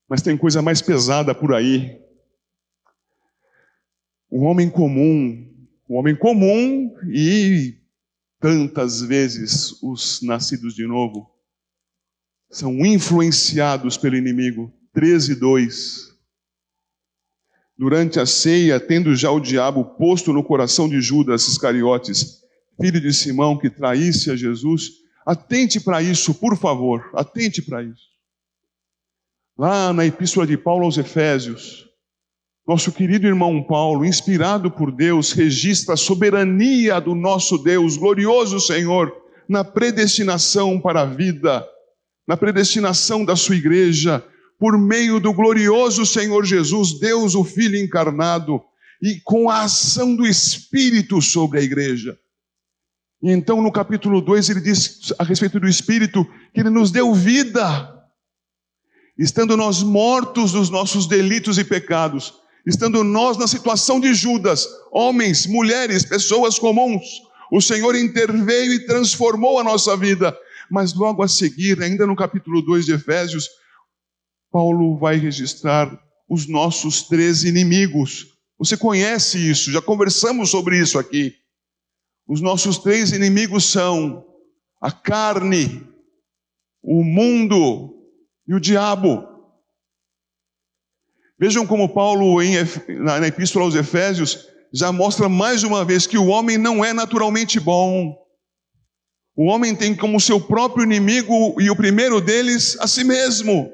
Mas tem coisa mais pesada por aí. O homem comum e tantas vezes os nascidos de novo são influenciados pelo inimigo. 13:2. Durante a ceia, tendo já o diabo posto no coração de Judas Iscariotes, filho de Simão, que traísse a Jesus, atente para isso, por favor, atente para isso. Lá na Epístola de Paulo aos Efésios, nosso querido irmão Paulo, inspirado por Deus, registra a soberania do nosso Deus, glorioso Senhor, na predestinação para a vida, na predestinação da sua igreja, por meio do glorioso Senhor Jesus, Deus o Filho encarnado, e com a ação do Espírito sobre a igreja. E então no capítulo 2 ele diz a respeito do Espírito, que ele nos deu vida, estando nós mortos dos nossos delitos e pecados, estando nós na situação de Judas, homens, mulheres, pessoas comuns, o Senhor interveio e transformou a nossa vida. Mas logo a seguir, ainda no capítulo 2 de Efésios, Paulo vai registrar os nossos 3 inimigos. Você conhece isso, já conversamos sobre isso aqui. Os nossos 3 inimigos são a carne, o mundo e o diabo. Vejam como Paulo, na Epístola aos Efésios, já mostra mais uma vez que o homem não é naturalmente bom. O homem tem como seu próprio inimigo, e o primeiro deles, a si mesmo.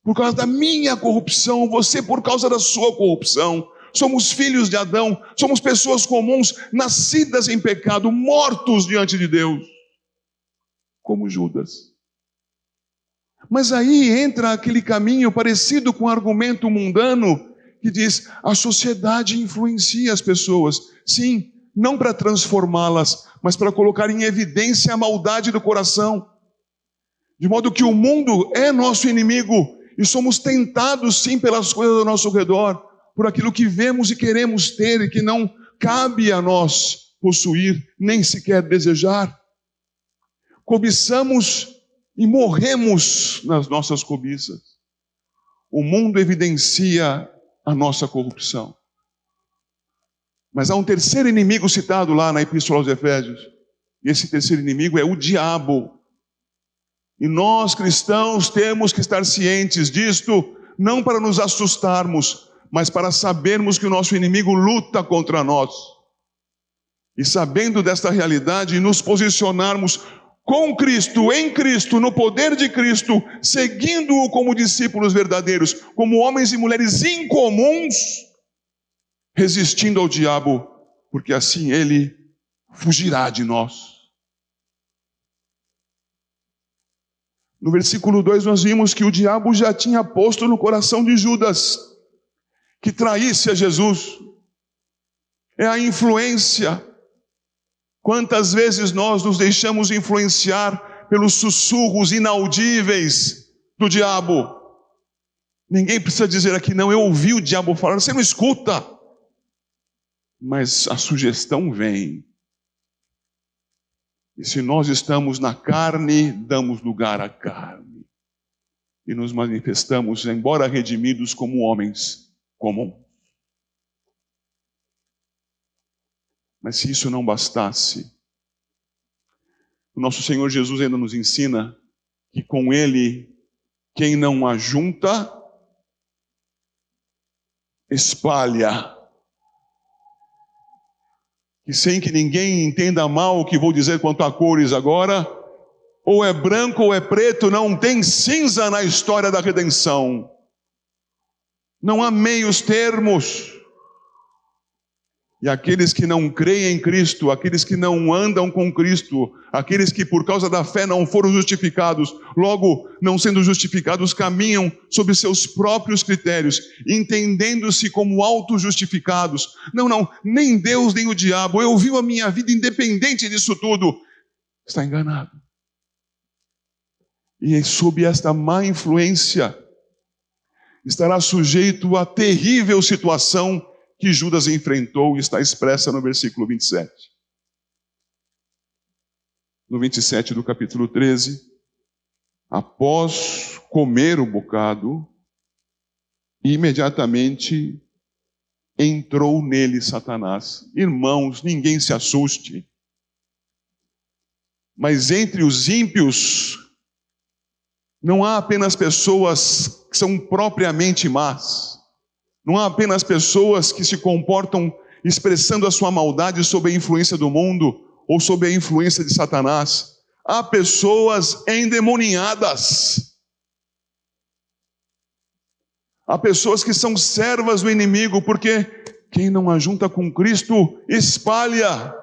Por causa da minha corrupção, você por causa da sua corrupção. Somos filhos de Adão, somos pessoas comuns, nascidas em pecado, mortos diante de Deus. Como Judas. Mas aí entra aquele caminho parecido com o argumento mundano, que diz, a sociedade influencia as pessoas. Sim, não para transformá-las, mas para colocar em evidência a maldade do coração. De modo que o mundo é nosso inimigo, e somos tentados sim pelas coisas ao nosso redor, por aquilo que vemos e queremos ter, e que não cabe a nós possuir, nem sequer desejar. Cobiçamos e morremos nas nossas cobiças. O mundo evidencia a nossa corrupção. Mas há um terceiro inimigo citado lá na Epístola aos Efésios. E esse terceiro inimigo é o diabo. E nós, cristãos, temos que estar cientes disto, não para nos assustarmos, mas para sabermos que o nosso inimigo luta contra nós. E sabendo desta realidade, nos posicionarmos com Cristo, em Cristo, no poder de Cristo, seguindo-o como discípulos verdadeiros, como homens e mulheres incomuns, resistindo ao diabo, porque assim ele fugirá de nós. No versículo 2 nós vimos que o diabo já tinha posto no coração de Judas que traísse a Jesus. É a influência. Quantas vezes nós nos deixamos influenciar pelos sussurros inaudíveis do diabo? Ninguém precisa dizer aqui, não, eu ouvi o diabo falar, você não escuta. Mas a sugestão vem. E se nós estamos na carne, damos lugar à carne. E nos manifestamos, embora redimidos, como homens comuns. Mas se isso não bastasse, o nosso Senhor Jesus ainda nos ensina que com Ele, quem não ajunta, espalha. E sem que ninguém entenda mal o que vou dizer quanto a cores agora, ou é branco ou é preto, não tem cinza na história da redenção. Não há meios termos. E aqueles que não creem em Cristo, aqueles que não andam com Cristo, aqueles que por causa da fé não foram justificados, logo, não sendo justificados, caminham sob seus próprios critérios, entendendo-se como autojustificados. Não, nem Deus nem o diabo, eu vivo a minha vida independente disso tudo. Está enganado. E sob esta má influência, estará sujeito a terrível situação que Judas enfrentou e está expressa no versículo 27. No 27 do capítulo 13, após comer o bocado, E imediatamente entrou nele Satanás. Irmãos, ninguém se assuste. Mas entre os ímpios, não há apenas pessoas que são propriamente más. Não há apenas pessoas que se comportam expressando a sua maldade sob a influência do mundo ou sob a influência de Satanás. Há pessoas endemoniadas. Há pessoas que são servas do inimigo, porque quem não ajunta com Cristo espalha.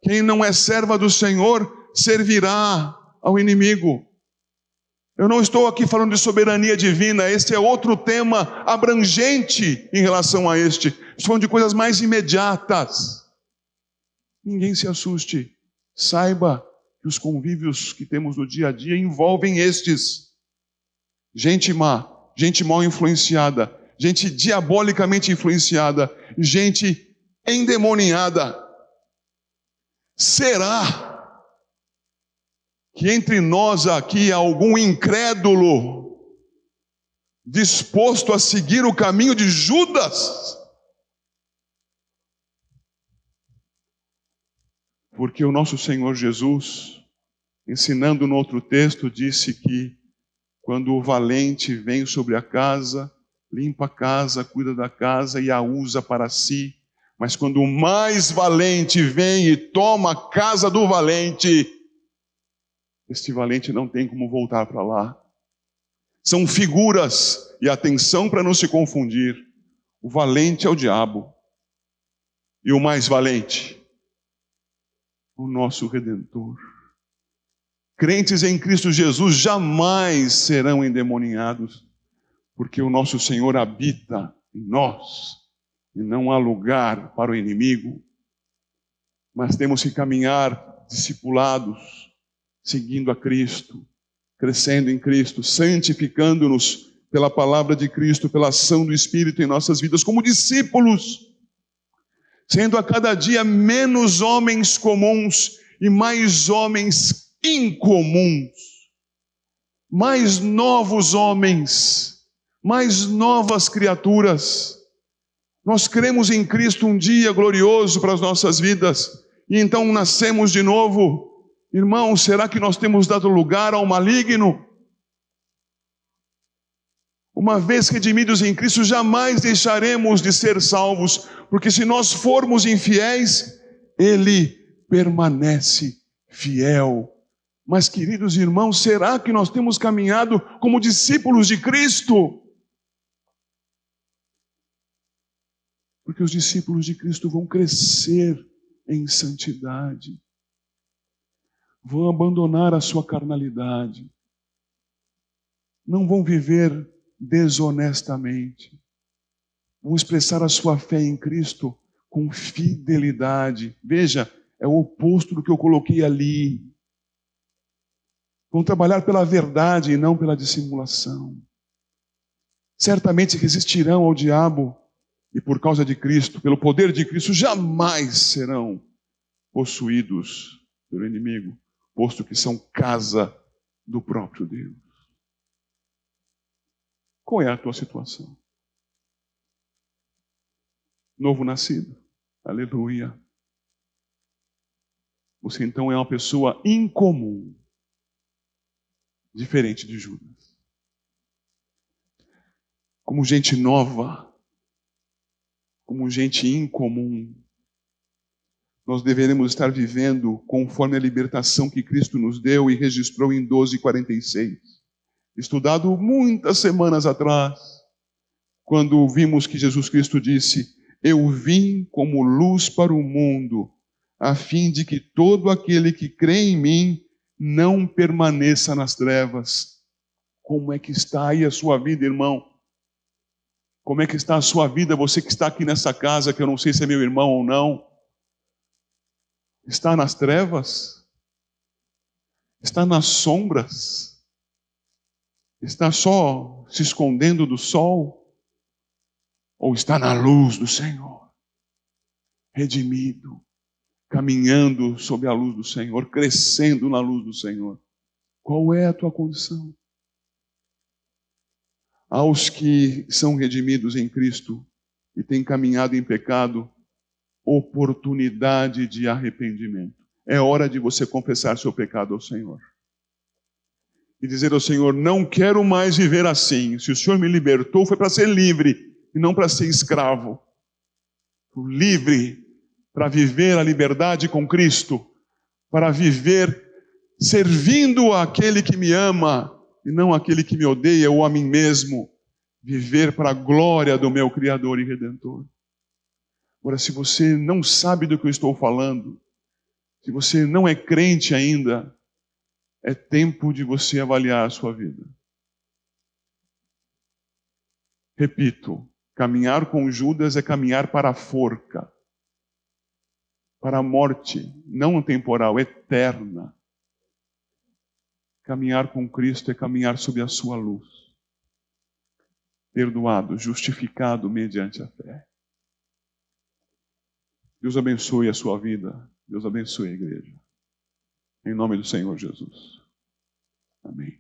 Quem não é serva do Senhor servirá ao inimigo. Eu não estou aqui falando de soberania divina, este é outro tema abrangente em relação a este. Estou falando de coisas mais imediatas. Ninguém se assuste. Saiba que os convívios que temos no dia a dia envolvem estes. Gente má, gente mal influenciada, gente diabolicamente influenciada, gente endemoniada. Será que entre nós aqui há algum incrédulo disposto a seguir o caminho de Judas? Porque o nosso Senhor Jesus, ensinando no outro texto, disse que quando o valente vem sobre a casa, limpa a casa, cuida da casa e a usa para si, mas quando o mais valente vem e toma a casa do valente, este valente não tem como voltar para lá. São figuras, e atenção para não se confundir. O valente é o diabo. E o mais valente, o nosso Redentor. Crentes em Cristo Jesus jamais serão endemoniados, porque o nosso Senhor habita em nós, e não há lugar para o inimigo. Mas temos que caminhar discipulados, seguindo a Cristo, crescendo em Cristo, santificando-nos pela palavra de Cristo, pela ação do Espírito em nossas vidas, como discípulos, sendo a cada dia menos homens comuns e mais homens incomuns, mais novos homens, mais novas criaturas. Nós cremos em Cristo um dia glorioso para as nossas vidas, e então nascemos de novo. Irmãos, será que nós temos dado lugar ao maligno? Uma vez redimidos em Cristo, jamais deixaremos de ser salvos, porque se nós formos infiéis, Ele permanece fiel. Mas, queridos irmãos, será que nós temos caminhado como discípulos de Cristo? Porque os discípulos de Cristo vão crescer em santidade, vão abandonar a sua carnalidade, não vão viver desonestamente, vão expressar a sua fé em Cristo com fidelidade. Veja, é o oposto do que eu coloquei ali. Vão trabalhar pela verdade e não pela dissimulação. Certamente resistirão ao diabo e por causa de Cristo, pelo poder de Cristo, jamais serão possuídos pelo inimigo, posto que são casa do próprio Deus. Qual é a tua situação? Novo nascido. Aleluia. Você então é uma pessoa incomum, diferente de Judas. Como gente nova, como gente incomum, nós deveremos estar vivendo conforme a libertação que Cristo nos deu e registrou em 12:46. Estudado muitas semanas atrás, quando vimos que Jesus Cristo disse: eu vim como luz para o mundo, a fim de que todo aquele que crê em mim não permaneça nas trevas. Como é que está aí a sua vida, irmão? Como é que está a sua vida, você que está aqui nessa casa, que eu não sei se é meu irmão ou não? Está nas trevas? Está nas sombras? Está só se escondendo do sol? Ou está na luz do Senhor? Redimido, caminhando sob a luz do Senhor, crescendo na luz do Senhor. Qual é a tua condição? Aos que são redimidos em Cristo e têm caminhado em pecado, oportunidade de arrependimento. É hora de você confessar seu pecado ao Senhor. E dizer ao Senhor, não quero mais viver assim. Se o Senhor me libertou, foi para ser livre e não para ser escravo. Livre para viver a liberdade com Cristo, para viver servindo àquele que me ama e não àquele que me odeia ou a mim mesmo. Viver para a glória do meu Criador e Redentor. Agora, se você não sabe do que eu estou falando, se você não é crente ainda, é tempo de você avaliar a sua vida. Repito, caminhar com Judas é caminhar para a forca, para a morte, não temporal, eterna. Caminhar com Cristo é caminhar sob a sua luz. Perdoado, justificado mediante a fé. Deus abençoe a sua vida. Deus abençoe a igreja. Em nome do Senhor Jesus. Amém.